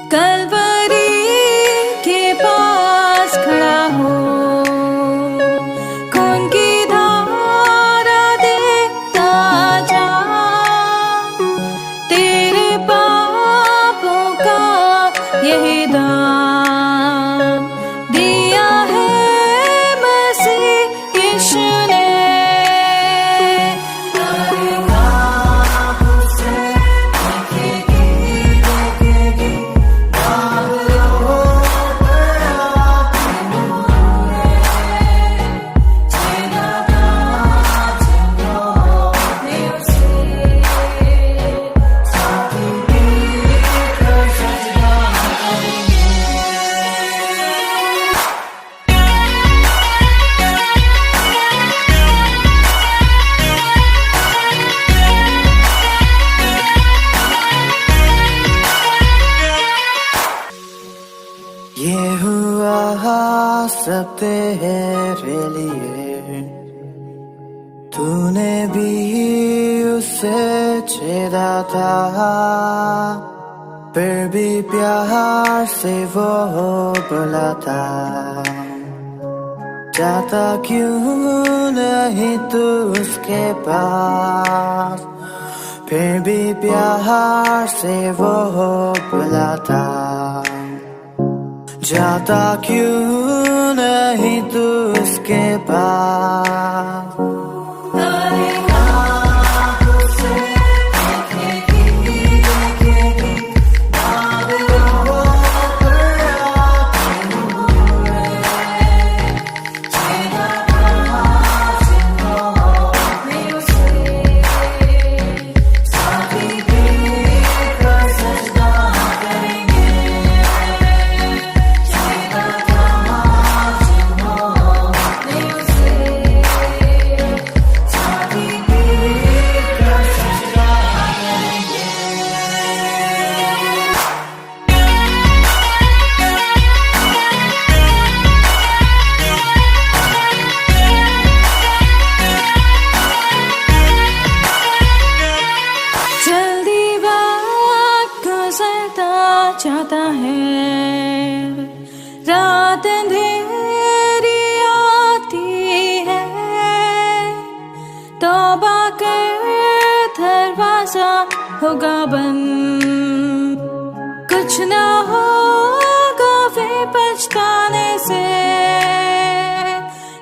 कलवरी के पास खड़ा हो, खून की धारा देखता जा, तेरे पापों का यही दाम दिया है मसीह यीशु ने। ये हुआ सब तेरे लिए, तूने भी उसे छेड़ा था, फिर भी प्यार से वो बुलाता, जाता क्यों नहीं तू उसके पास, फिर भी प्यार से वो बुलाता, जाता क्यों नहीं तू उसके पास। चाहता है, रात अंधेरी आती है, तौबा कर दरवाजा होगा बंद, कुछ ना होगा वे पछताने से,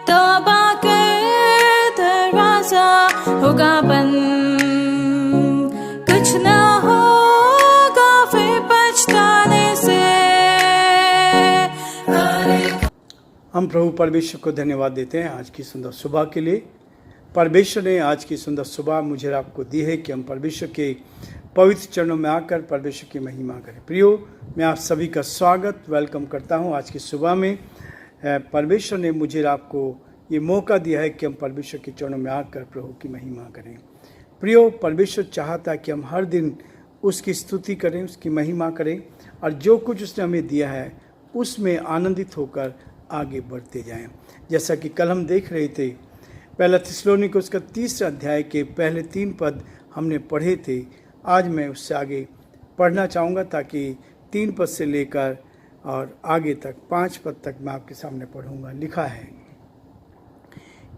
तौबा कर दरवाजा होगा बंद, कुछ ना हम प्रभु परमेश्वर को धन्यवाद देते हैं आज की सुंदर सुबह के लिए। परमेश्वर ने आज की सुंदर सुबह मुझे आपको दी है कि हम परमेश्वर के पवित्र चरणों में आकर परमेश्वर की महिमा करें। प्रियो, मैं आप सभी का स्वागत वेलकम करता हूं आज की सुबह में। परमेश्वर ने मुझे आपको ये मौका दिया है कि हम परमेश्वर के चरणों में आकर प्रभु की महिमा करें। प्रियो, परमेश्वर चाहता है कि हम हर दिन उसकी स्तुति करें, उसकी महिमा करें और जो कुछ उसने हमें दिया है उसमें आनंदित होकर आगे बढ़ते जाएं। जैसा कि कल हम देख रहे थे, पहला थिस्सलुनीके उसका 3 अध्याय के पहले 3 पद हमने पढ़े थे। आज मैं उससे आगे पढ़ना चाहूँगा ताकि 3 पद से लेकर और आगे तक 5 पद तक मैं आपके सामने पढ़ूँगा। लिखा है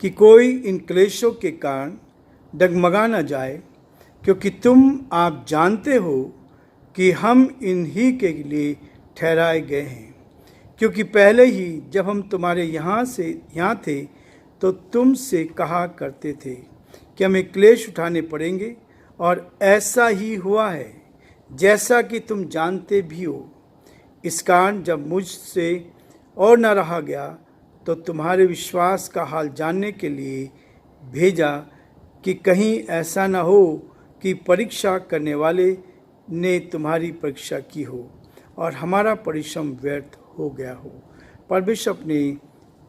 कि कोई इन क्लेशों के कारण डगमगा न जाए, क्योंकि आप जानते हो कि हम इन्हीं के लिए ठहराए गए हैं। क्योंकि पहले ही जब हम तुम्हारे यहाँ थे तो तुमसे कहा करते थे कि हमें क्लेश उठाने पड़ेंगे, और ऐसा ही हुआ है जैसा कि तुम जानते भी हो। इस कारण जब मुझसे और न रहा गया तो तुम्हारे विश्वास का हाल जानने के लिए भेजा, कि कहीं ऐसा न हो कि परीक्षा करने वाले ने तुम्हारी परीक्षा की हो और हमारा परिश्रम व्यर्थ हो गया हो। परमेश्वर अपने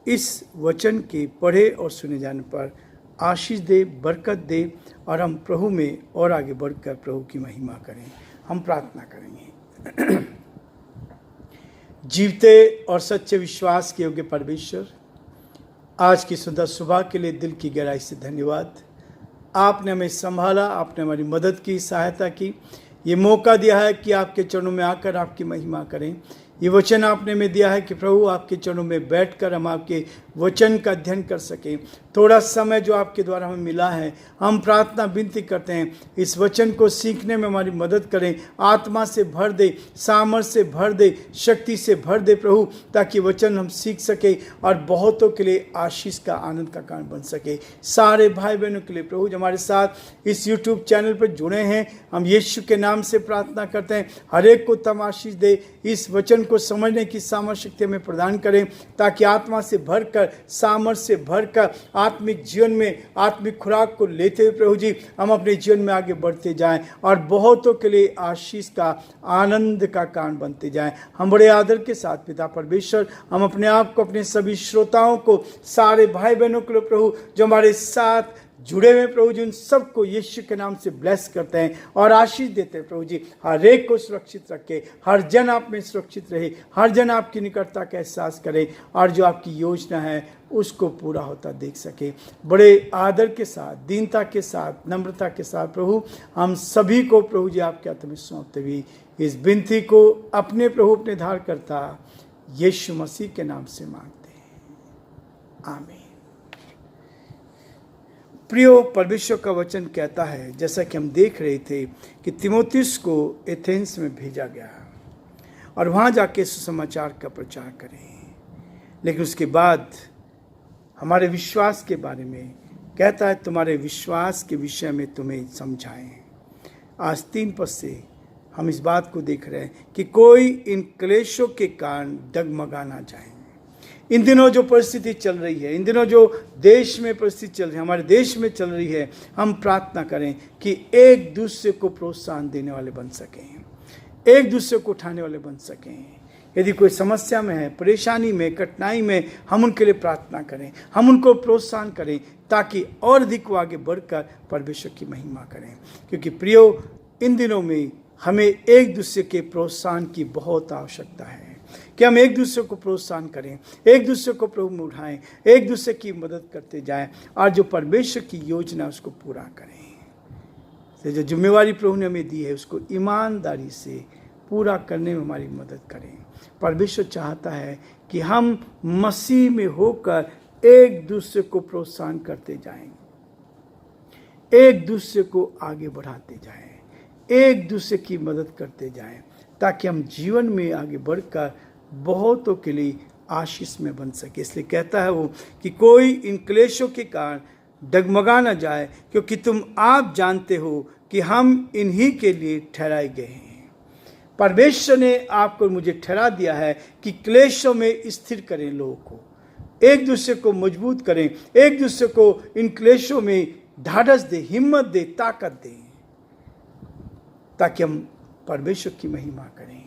इस वचन के पढ़े और सुने जाने पर आशीष दे, बरकत दे और हम प्रभु में और आगे बढ़कर प्रभु की महिमा करें। हम प्रार्थना करेंगे। जीवते और सच्चे विश्वास के योग्य परमेश्वर, आज की सुंदर सुबह के लिए दिल की गहराई से धन्यवाद। आपने हमें संभाला, आपने हमारी मदद की, सहायता की। ये मौका दिया है कि आपके चरणों में आकर आपकी महिमा करें। ये वचन आपने में दिया है कि प्रभु आपके चरणों में बैठकर हम आपके वचन का अध्ययन कर सकें। थोड़ा समय जो आपके द्वारा हमें मिला है, हम प्रार्थना विनती करते हैं इस वचन को सीखने में हमारी मदद करें। आत्मा से भर दे, सामर्थ से भर दे, शक्ति से भर दे प्रभु, ताकि वचन हम सीख सके और बहुतों के लिए आशीष का, आनंद का कारण बन सके। सारे भाई बहनों के लिए प्रभु जो हमारे साथ इस यूट्यूब चैनल पर जुड़े हैं, हम यीशु के नाम से प्रार्थना करते हैं, हर एक को तम आशीष दे। इस वचन को समझने की सामर्थ शक्ति हमें प्रदान करें, ताकि आत्मा से भरकर, सामर्थ से भरकर आत्मिक जीवन में आत्मिक खुराक को लेते हुए प्रभु जी हम अपने जीवन में आगे बढ़ते जाएं और बहुतों के लिए आशीष का, आनंद का कारण बनते जाएं। हम बड़े आदर के साथ पिता परमेश्वर, हम अपने आप को, अपने सभी श्रोताओं को, सारे भाई बहनों के लिए प्रभु जो हमारे साथ जुड़े हुए प्रभु जी, उन सबको यीशु के नाम से ब्लेस करते हैं और आशीष देते हैं प्रभु जी। हर एक को सुरक्षित रखे, हर जन आप में सुरक्षित रहे, हर जन आपकी निकटता का एहसास करे और जो आपकी योजना है उसको पूरा होता देख सके। बड़े आदर के साथ, दीनता के साथ, नम्रता के साथ प्रभु हम सभी को प्रभु जी आपके हाथ में सौंपते हुए इस विनती को अपने प्रभु, अपने धार करता यीशु मसीह के नाम से मांगते हैं, आमीन। प्रियो, परमेश्वर का वचन कहता है, जैसा कि हम देख रहे थे, कि तीमुथियुस को एथेंस में भेजा गया और वहाँ जाके सुसमाचार का प्रचार करें। लेकिन उसके बाद हमारे विश्वास के बारे में कहता है, तुम्हारे विश्वास के विषय में तुम्हें समझाएं। आज 3 पद से हम इस बात को देख रहे हैं कि कोई इन क्लेशों के कारण डगमगा ना जाए। इन दिनों जो परिस्थिति चल रही है, इन दिनों जो देश में परिस्थिति चल रही है, हमारे देश में चल रही है, हम प्रार्थना करें कि एक दूसरे को प्रोत्साहन देने वाले बन सकें, एक दूसरे को उठाने वाले बन सकें। यदि कोई समस्या में है, परेशानी में, कठिनाई में, हम उनके लिए प्रार्थना करें, हम उनको प्रोत्साहन करें, ताकि और अधिक वो आगे बढ़कर परमेश्वर की महिमा करें। क्योंकि प्रियो, इन दिनों में हमें एक दूसरे के प्रोत्साहन की बहुत आवश्यकता है कि हम एक दूसरे को प्रोत्साहन करें, एक दूसरे को प्रभु में उठाएं, एक दूसरे की मदद करते जाएं और जो परमेश्वर की योजना है उसको पूरा करें। तो जो जिम्मेवारी प्रभु ने हमें दी है उसको ईमानदारी से पूरा करने में हमारी मदद करें। परमेश्वर चाहता है कि हम मसीह में होकर एक दूसरे को प्रोत्साहन करते जाएं, एक दूसरे को आगे बढ़ाते जाएं, एक दूसरे की मदद करते जाएं, ताकि हम जीवन में आगे बढ़कर बहुतों के लिए आशीष में बन सके। इसलिए कहता है वो कि कोई इन क्लेशों के कारण डगमगा न जाए, क्योंकि तुम आप जानते हो कि हम इन्हीं के लिए ठहराए गए हैं। परमेश्वर ने आपको मुझे ठहरा दिया है कि क्लेशों में स्थिर करें, लोगों को, एक दूसरे को मजबूत करें, एक दूसरे को इन क्लेशों में ढाढ़स दे, हिम्मत दे, ताकत दें, ताकि हम परमेश्वर की महिमा करें।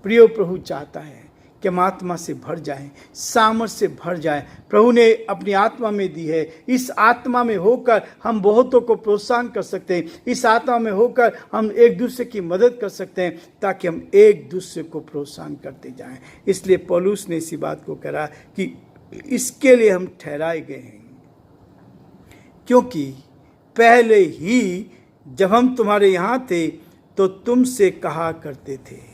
प्रिय, प्रभु चाहता है कि हम आत्मा से भर जाएं, सामर्थ से भर जाएं। प्रभु ने अपनी आत्मा में दी है, इस आत्मा में होकर हम बहुतों को प्रोत्साहन कर सकते हैं, इस आत्मा में होकर हम एक दूसरे की मदद कर सकते हैं, ताकि हम एक दूसरे को प्रोत्साहन करते जाएं। इसलिए पौलुस ने इसी बात को कहा कि इसके लिए हम ठहराए गए हैं, क्योंकि पहले ही जब हम तुम्हारे यहाँ थे तो तुमसे कहा करते थे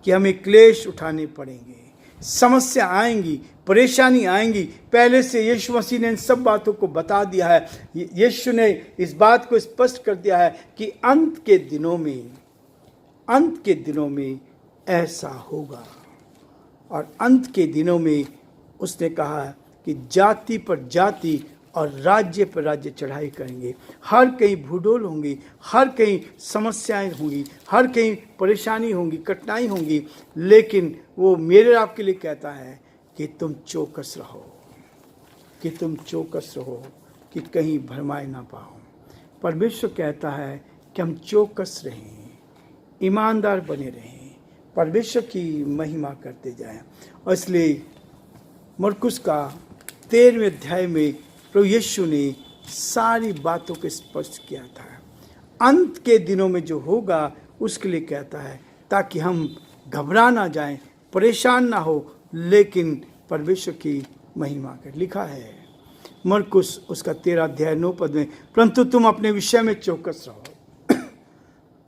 कि हमें क्लेश उठाने पड़ेंगे, समस्या आएंगी, परेशानी आएंगी। पहले से यीशु मसीह ने इन सब बातों को बता दिया है। यीशु ने इस बात को स्पष्ट कर दिया है कि अंत के दिनों में ऐसा होगा। और अंत के दिनों में उसने कहा कि जाति पर जाति और राज्य पर राज्य चढ़ाई करेंगे। हर कहीं भूडोल होंगी, हर कहीं समस्याएं होंगी, हर कहीं परेशानी होंगी, कठिनाई होंगी, लेकिन वो मेरे आपके लिए कहता है कि तुम चौकस रहो, कि कहीं भरमाए ना पाओ। परमेश्वर कहता है कि हम चौकस रहें, ईमानदार बने रहें, परमेश्वर की महिमा करते जाएं। और इसलिए मरकुस का 13वें अध्याय में प्रभु यीशु ने सारी बातों को स्पष्ट किया था। अंत के दिनों में जो होगा उसके लिए कहता है, ताकि हम घबरा ना जाएं, परेशान ना हो, लेकिन परमेश्वर की महिमा कर। लिखा है मरकुस उसका 13 अध्याय 9 पद में, परंतु तुम अपने विषय में चौकस रहो,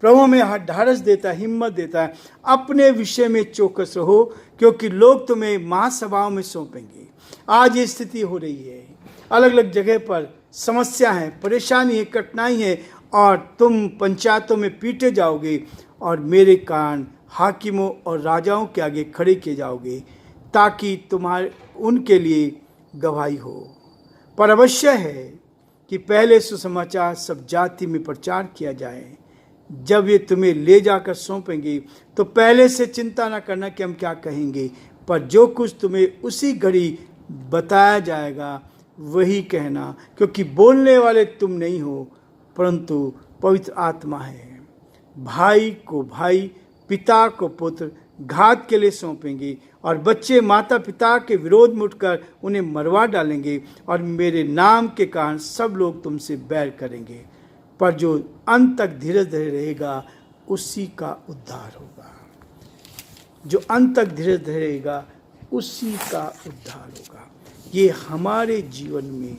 प्रभु हमें ढाढ़स देता है, हिम्मत देता है। अपने विषय में चौकस रहो, क्योंकि लोग तुम्हें महासभाओं में सौंपेंगे। आज ये स्थिति हो रही है, अलग अलग जगह पर समस्या है, परेशानी है, कठिनाई है, और तुम पंचायतों में पीटे जाओगे और मेरे कारण हाकिमों और राजाओं के आगे खड़े किए जाओगे, ताकि तुम्हारे उनके लिए गवाही हो। पर अवश्य है कि पहले सुसमाचार सब जाति में प्रचार किया जाए। जब ये तुम्हें ले जाकर सौंपेंगे तो पहले से चिंता न करना कि हम क्या कहेंगे, पर जो कुछ तुम्हें उसी घड़ी बताया जाएगा वही कहना, क्योंकि बोलने वाले तुम नहीं हो परंतु पवित्र आत्मा है। भाई को भाई, पिता को पुत्र घात के लिए सौंपेंगे, और बच्चे माता पिता के विरोध में उठकर उन्हें मरवा डालेंगे, और मेरे नाम के कारण सब लोग तुमसे बैर करेंगे, पर जो अंत तक धीरज धरे रहेगा उसी का उद्धार होगा। जो अंत तक धीरज धरेगा उसी का उद्धार होगा। ये हमारे जीवन में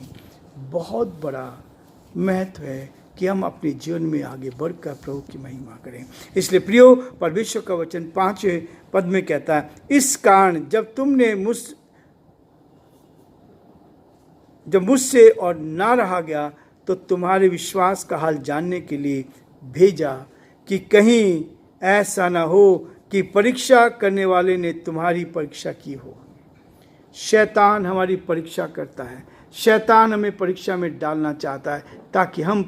बहुत बड़ा महत्व है कि हम अपने जीवन में आगे बढ़कर प्रभु की महिमा करें। इसलिए प्रियो, परमेश्वर का वचन 5वें पद में कहता है, इस कारण जब तुमने मुझसे और ना रहा गया तो तुम्हारे विश्वास का हाल जानने के लिए भेजा, कि कहीं ऐसा ना हो कि परीक्षा करने वाले ने तुम्हारी परीक्षा की हो। शैतान हमारी परीक्षा करता है, शैतान हमें परीक्षा में डालना चाहता है ताकि हम